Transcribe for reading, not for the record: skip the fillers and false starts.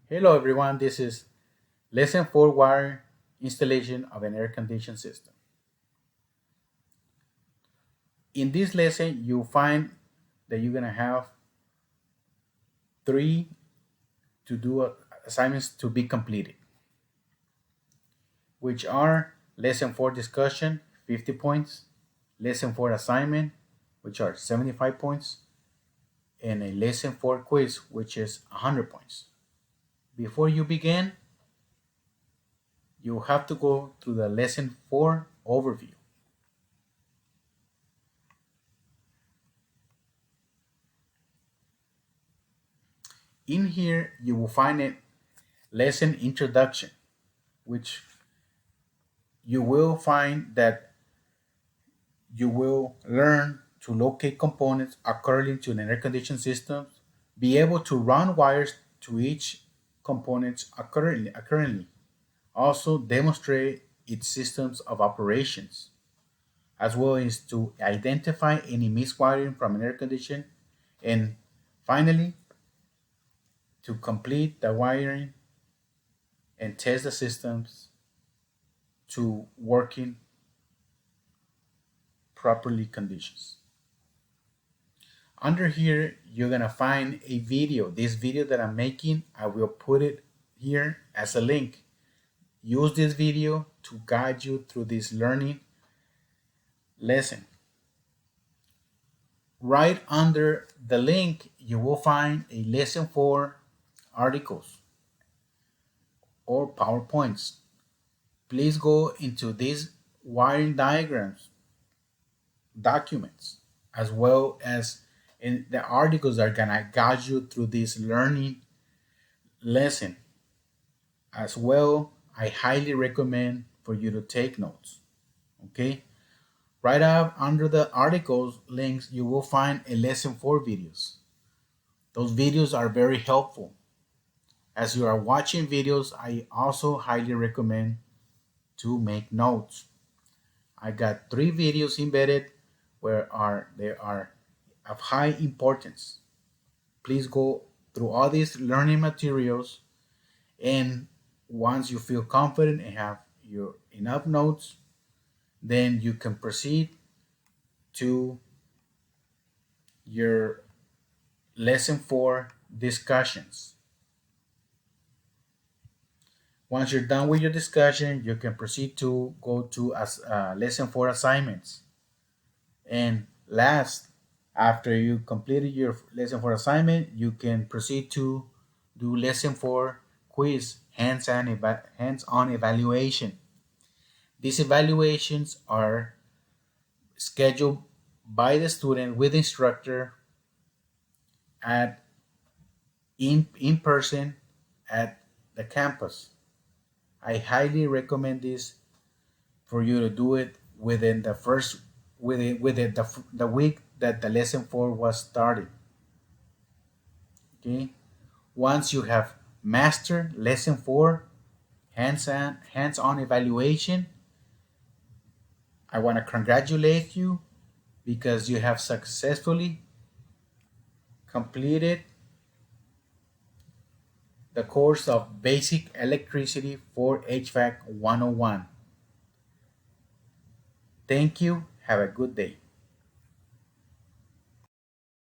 Hello everyone, this is lesson 4 wire installation of an air conditioning system. In this lesson, you'll find that you're gonna have three to do assignments to be completed, which are lesson 4 discussion, 50 points, lesson 4 assignment, which are 75 points, and a lesson 4 quiz, which is 100 points. Before you begin, you have to go through the lesson 4 overview. In here, you will find a lesson introduction, which you will find that you will learn to locate components according to an air conditioning system, be able to run wires to each component accordingly. Also demonstrate its systems of operations, as well as to identify any miswiring from an air condition, and finally to complete the wiring and test the systems to working properly conditions. Under here, you're gonna find a video. This video that I'm making, I will put it here as a link. Use this video to guide you through this learning lesson. Right under the link, you will find a lesson 4 articles or PowerPoints. Please go into these wiring diagrams, documents, as well as in the articles are gonna guide you through this learning lesson. As well, I highly recommend for you to take notes. Okay, right up under the articles links, you will find a lesson 4 videos. Those videos are very helpful. As you are watching videos, I also highly recommend to make notes. I got 3 videos embedded where they are of high importance. Please go through all these learning materials, and once you feel confident and have your enough notes, then you can proceed to your lesson 4 discussions. Once you're done with your discussion, you can proceed to go to lesson 4 assignments. And last, after you completed your lesson 4 assignment, you can proceed to do lesson 4 quiz, hands-on evaluation. These evaluations are scheduled by the student with the instructor at in person at the campus. I highly recommend this for you to do it within the first within the week that the lesson 4 was started. Okay, once you have mastered lesson 4 hands-on evaluation, I want to congratulate you because you have successfully completed the course of Basic Electricity for HVAC 101. Thank you. Have a good day.